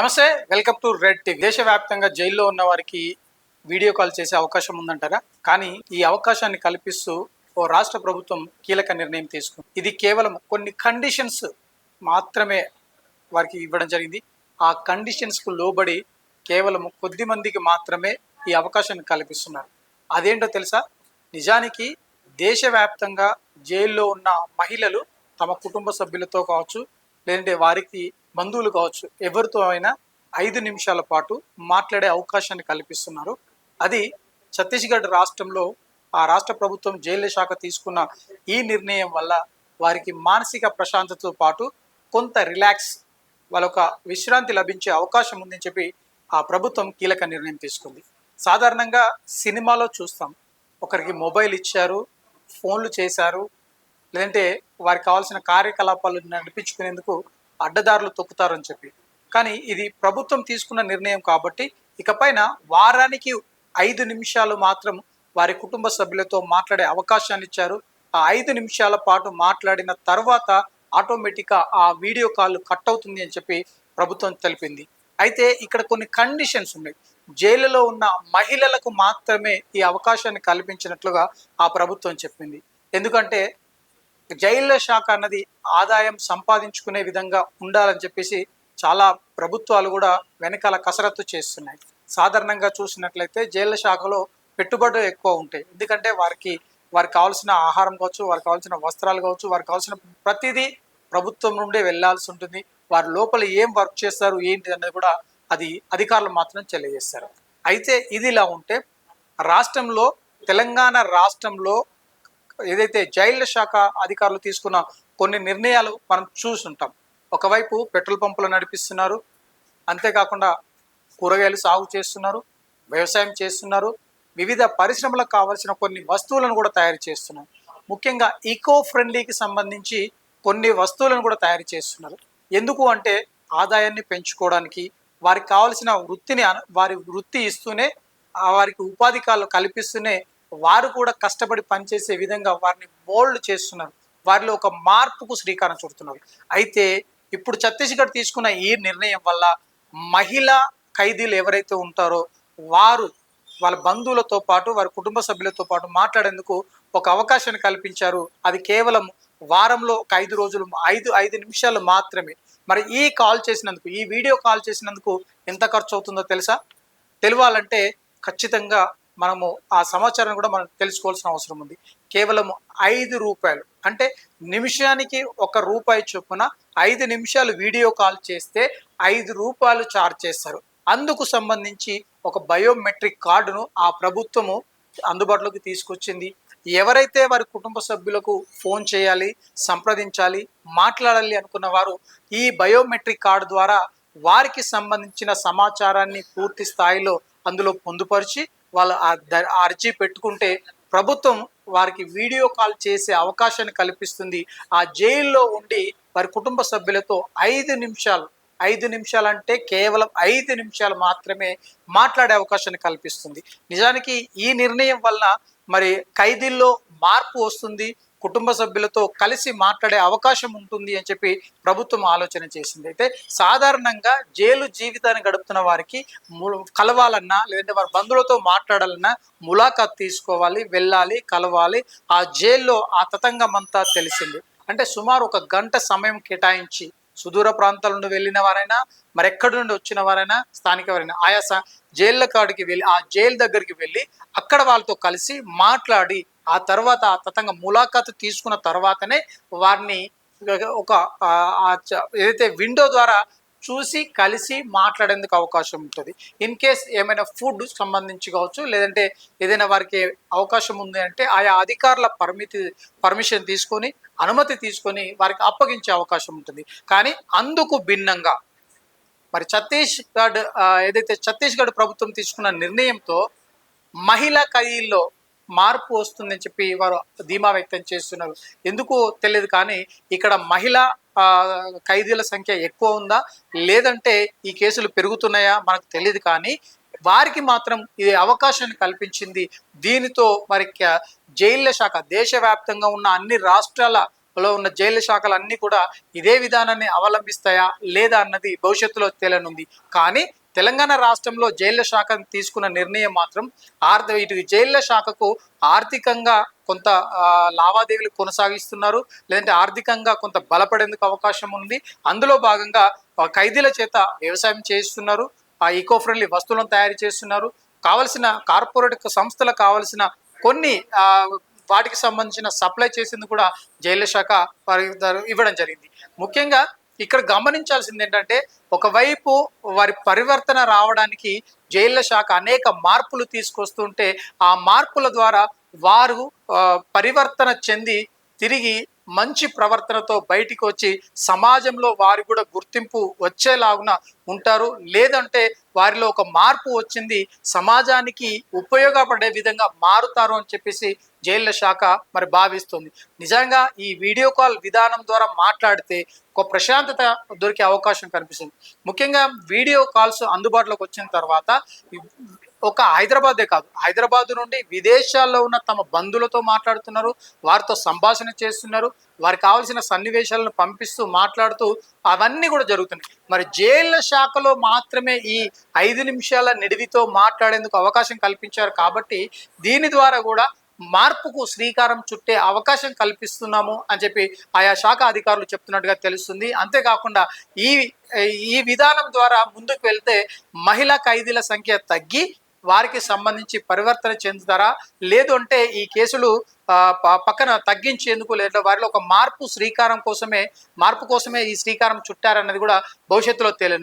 నమస్తే, welcome to red TV. దేశవ్యాప్తంగా జైల్లో ఉన్న వారికి వీడియో కాల్ చేసే అవకాశం ఉందంటారా? కానీ ఈ అవకాశాన్ని కల్పిస్తూ ఓ రాష్ట్ర ప్రభుత్వం కీలక నిర్ణయం తీసుకుంది. ఇది కేవలం కొన్ని కండిషన్స్ మాత్రమే వారికి ఇవ్వడం జరిగింది. ఆ కండిషన్స్ కు లోబడి కేవలం కొద్ది మందికి మాత్రమే ఈ అవకాశాన్ని కల్పిస్తున్నారు. అదేంటో తెలుసా? నిజానికి దేశవ్యాప్తంగా జైల్లో ఉన్న మహిళలు తమ కుటుంబ సభ్యులతో కావచ్చు, లేదంటే వారికి బంధువులు కావచ్చు, ఎవరితో అయినా 5 నిమిషాల పాటు మాట్లాడే అవకాశాన్ని కల్పిస్తున్నారు. అది ఛత్తీస్గఢ్ రాష్ట్రంలో ఆ రాష్ట్ర ప్రభుత్వం జైళ్ల శాఖ తీసుకున్న ఈ నిర్ణయం వల్ల వారికి మానసిక ప్రశాంతతతో పాటు కొంత రిలాక్స్, వాళ్ళొక విశ్రాంతి లభించే అవకాశం ఉందని చెప్పి ఆ ప్రభుత్వం కీలక నిర్ణయం తీసుకుంది. సాధారణంగా సినిమాలో చూస్తాం, ఒకరికి మొబైల్ ఇచ్చారు, ఫోన్లు చేశారు, లేదంటే వారికి కావాల్సిన కార్యకలాపాలు నడిపించుకునేందుకు అడ్డదారులు తొక్కుతారని చెప్పి. కానీ ఇది ప్రభుత్వం తీసుకున్న నిర్ణయం కాబట్టి ఇకపైన వారానికి 5 నిమిషాలు మాత్రం వారి కుటుంబ సభ్యులతో మాట్లాడే అవకాశాన్ని ఇచ్చారు. ఆ 5 నిమిషాల పాటు మాట్లాడిన తర్వాత ఆటోమేటిక్గా ఆ వీడియో కాల్ కట్ అవుతుంది అని చెప్పి ప్రభుత్వం తెలిపింది. అయితే ఇక్కడ కొన్ని కండిషన్స్ ఉన్నాయి. జైలులో ఉన్న మహిళలకు మాత్రమే ఈ అవకాశాన్ని కల్పించినట్లుగా ఆ ప్రభుత్వం చెప్పింది. ఎందుకంటే జైళ్ల శాఖ అన్నది ఆదాయం సంపాదించుకునే విధంగా ఉండాలని చెప్పేసి చాలా ప్రభుత్వాలు కూడా వెనకాల కసరత్తు చేస్తున్నాయి. సాధారణంగా చూసినట్లయితే జైళ్ల శాఖలో పెట్టుబడులు ఎక్కువ ఉంటాయి. ఎందుకంటే వారికి కావాల్సిన ఆహారం కావచ్చు, వారికి కావాల్సిన వస్త్రాలు కావచ్చు, వారికి కావాల్సిన ప్రతిదీ ప్రభుత్వం నుండే వెళ్లాల్సి ఉంటుంది. వారి లోపల ఏం వర్క్ చేస్తారు ఏంటి అనేది కూడా అది అధికారులు మాత్రం తెలియజేస్తారు. అయితే ఇది ఇలా ఉంటే రాష్ట్రంలో, తెలంగాణ రాష్ట్రంలో ఏదైతే జైళ్ల శాఖ అధికారులు తీసుకున్న కొన్ని నిర్ణయాలు మనం చూస్తుంటాం. ఒకవైపు పెట్రోల్ పంపులు నడిపిస్తున్నారు, అంతేకాకుండా కూరగాయలు సాగు చేస్తున్నారు, వ్యవసాయం చేస్తున్నారు, వివిధ పరిశ్రమలకు కావాల్సిన కొన్ని వస్తువులను కూడా తయారు చేస్తున్నారు. ముఖ్యంగా ఈకో ఫ్రెండ్లీకి సంబంధించి కొన్ని వస్తువులను కూడా తయారు చేస్తున్నారు. ఎందుకు అంటే ఆదాయాన్ని పెంచుకోవడానికి, వారికి కావాల్సిన వారి వృత్తి ఇస్తూనే, వారికి ఉపాధి కల్పిస్తూనే వారు కూడా కష్టపడి పనిచేసే విధంగా వారిని మోల్డ్ చేస్తున్నారు. వారిలో ఒక మార్పుకు శ్రీకారం చుడుతున్నారు. అయితే ఇప్పుడు ఛత్తీస్గఢ్ తీసుకున్న ఈ నిర్ణయం వల్ల మహిళా ఖైదీలు ఎవరైతే ఉంటారో వారు వాళ్ళ బంధువులతో పాటు, వారి కుటుంబ సభ్యులతో పాటు మాట్లాడేందుకు ఒక అవకాశాన్ని కల్పించారు. అది కేవలం వారంలో ఒక 5 రోజులు, 5 నిమిషాలు మాత్రమే. మరి ఈ కాల్ చేసినందుకు, ఈ వీడియో కాల్ చేసినందుకు ఎంత ఖర్చు అవుతుందో తెలుసా? తెలియాలంటే ఖచ్చితంగా మనము ఆ సమాచారం కూడా మనం తెలుసుకోవాల్సిన అవసరం ఉంది. కేవలం 5 రూపాయలు, అంటే నిమిషానికి ₹1 చొప్పున 5 నిమిషాలు వీడియో కాల్ చేస్తే 5 రూపాయలు ఛార్జ్ చేస్తారు. అందుకు సంబంధించి ఒక బయోమెట్రిక్ కార్డును ఆ ప్రభుత్వము అందుబాటులోకి తీసుకొచ్చింది. ఎవరైతే వారి కుటుంబ సభ్యులకు ఫోన్ చేయాలి, సంప్రదించాలి, మాట్లాడాలి అనుకున్న వారు ఈ బయోమెట్రిక్ కార్డు ద్వారా వారికి సంబంధించిన సమాచారాన్ని పూర్తి స్థాయిలో అందులో పొందుపరిచి వాళ్ళు అర్జీ పెట్టుకుంటే ప్రభుత్వం వారికి వీడియో కాల్ చేసే అవకాశాన్ని కల్పిస్తుంది. ఆ జైల్లో ఉండి వారి కుటుంబ సభ్యులతో 5 నిమిషాలు అంటే కేవలం 5 నిమిషాలు మాత్రమే మాట్లాడే అవకాశాన్ని కల్పిస్తుంది. నిజానికి ఈ నిర్ణయం వల్ల మరి ఖైదీల్లో మార్పు వస్తుంది, కుటుంబ సభ్యులతో కలిసి మాట్లాడే అవకాశం ఉంటుంది అని చెప్పి ప్రభుత్వం ఆలోచన చేసింది. అయితే సాధారణంగా జైలు జీవితాన్ని గడుపుతున్న వారికి కలవాలన్నా, లేదంటే వారి బంధువులతో మాట్లాడాలన్నా ములాఖాత్ తీసుకోవాలి, వెళ్ళాలి, కలవాలి. ఆ జైల్లో ఆ తతంగం అంతా తెలిసింది. అంటే సుమారు 1 గంట సమయం కేటాయించి సుదూర ప్రాంతాల నుండి వెళ్ళిన వారైనా, మరెక్కడి నుండి వచ్చిన వారైనా, స్థానికవారైనా ఆయా జైళ్ళ కాడికి వెళ్ళి, ఆ జైలు దగ్గరికి వెళ్ళి అక్కడ వాళ్ళతో కలిసి మాట్లాడి ఆ తర్వాత ఆ తతంగ ములాఖాతు తీసుకున్న తర్వాతనే వారిని ఒక ఏదైతే విండో ద్వారా చూసి కలిసి మాట్లాడేందుకు అవకాశం ఉంటుంది. ఇన్ కేస్ ఏమైనా ఫుడ్ సంబంధించి కావచ్చు, లేదంటే ఏదైనా వారికి అవకాశం ఉంది అంటే ఆయా అధికారుల పర్మిషన్ తీసుకొని, అనుమతి తీసుకొని వారికి అప్పగించే అవకాశం ఉంటుంది. కానీ అందుకు భిన్నంగా మరి ఛత్తీస్గఢ్ ప్రభుత్వం తీసుకున్న నిర్ణయంతో మహిళా ఖైదీల్లో మార్పు వస్తుందని చెప్పి వారు ధీమా వ్యక్తం చేస్తున్నారు. ఎందుకు తెలియదు, కానీ ఇక్కడ మహిళా ఖైదీల సంఖ్య ఎక్కువ ఉందా, లేదంటే ఈ కేసులు పెరుగుతున్నాయా మనకు తెలియదు. కానీ వారికి మాత్రం ఇది అవకాశాన్ని కల్పించింది. దీనితో మరి జైళ్ల శాఖ దేశవ్యాప్తంగా ఉన్న అన్ని రాష్ట్రాల లో ఉన్న జైళ్ళ శాఖలు అన్ని కూడా ఇదే విధానాన్ని అవలంబిస్తాయా లేదా అన్నది భవిష్యత్తులో తేలనుంది. కానీ తెలంగాణ రాష్ట్రంలో జైళ్ళ శాఖ తీసుకున్న నిర్ణయం మాత్రం ఇటు జైళ్ళ శాఖకు ఆర్థికంగా కొంత లావాదేవీలు కొనసాగిస్తున్నారు, లేదంటే ఆర్థికంగా కొంత బలపడేందుకు అవకాశం ఉంది. అందులో భాగంగా ఖైదీల చేత వ్యవసాయం చేయిస్తున్నారు, ఆ ఈకో ఫ్రెండ్లీ వస్తువులను తయారు చేస్తున్నారు, కావలసిన కార్పొరేట్ సంస్థలకు కావలసిన కొన్ని వాటికి సంబంధించిన సప్లై చేసింది కూడా జైళ్ల శాఖ ఇవ్వడం జరిగింది. ముఖ్యంగా ఇక్కడ గమనించాల్సింది ఏంటంటే, ఒకవైపు వారి పరివర్తన రావడానికి జైళ్ల శాఖ అనేక మార్పులు తీసుకొస్తుంటే, ఆ మార్పుల ద్వారా వారు పరివర్తన చెంది తిరిగి మంచి ప్రవర్తనతో బయటికి వచ్చి సమాజంలో వారి కూడా గుర్తింపు వచ్చేలాగున ఉంటారు. లేదంటే వారిలో ఒక మార్పు వచ్చింది, సమాజానికి ఉపయోగపడే విధంగా మారుతారు అని చెప్పేసి జైళ్ల శాఖ మరి భావిస్తుంది. నిజంగా ఈ వీడియో కాల్ విధానం ద్వారా మాట్లాడితే ఒక ప్రశాంతత దొరికే అవకాశం కనిపిస్తుంది. ముఖ్యంగా వీడియో కాల్స్ అందుబాటులోకి వచ్చిన తర్వాత ఒక హైదరాబాదే కాదు, హైదరాబాద్ నుండి విదేశాల్లో ఉన్న తమ బంధువులతో మాట్లాడుతున్నారు, వారితో సంభాషణ చేస్తున్నారు, వారికి కావాల్సిన సన్నివేశాలను పంపిస్తూ మాట్లాడుతూ అవన్నీ కూడా జరుగుతున్నాయి. మరి జైళ్ల శాఖలో మాత్రమే ఈ 5 నిమిషాల నిడివితో మాట్లాడేందుకు అవకాశం కల్పించారు. కాబట్టి దీని ద్వారా కూడా మార్పుకు శ్రీకారం చుట్టే అవకాశం కల్పిస్తున్నాము అని చెప్పి ఆయా శాఖ అధికారులు చెప్తున్నట్టుగా తెలుస్తుంది. అంతేకాకుండా ఈ ఈ విధానం ద్వారా ముందుకు వెళ్తే మహిళా ఖైదీల సంఖ్య తగ్గి వారికి సంబంధించి పరివర్తన చెందుతారా, లేదు అంటే ఈ కేసులు పక్కన తగ్గించేందుకు, లేదా వారిలో ఒక మార్పు కోసమే ఈ శ్రీకారం చుట్టారన్నది కూడా భవిష్యత్తులో తేలింది.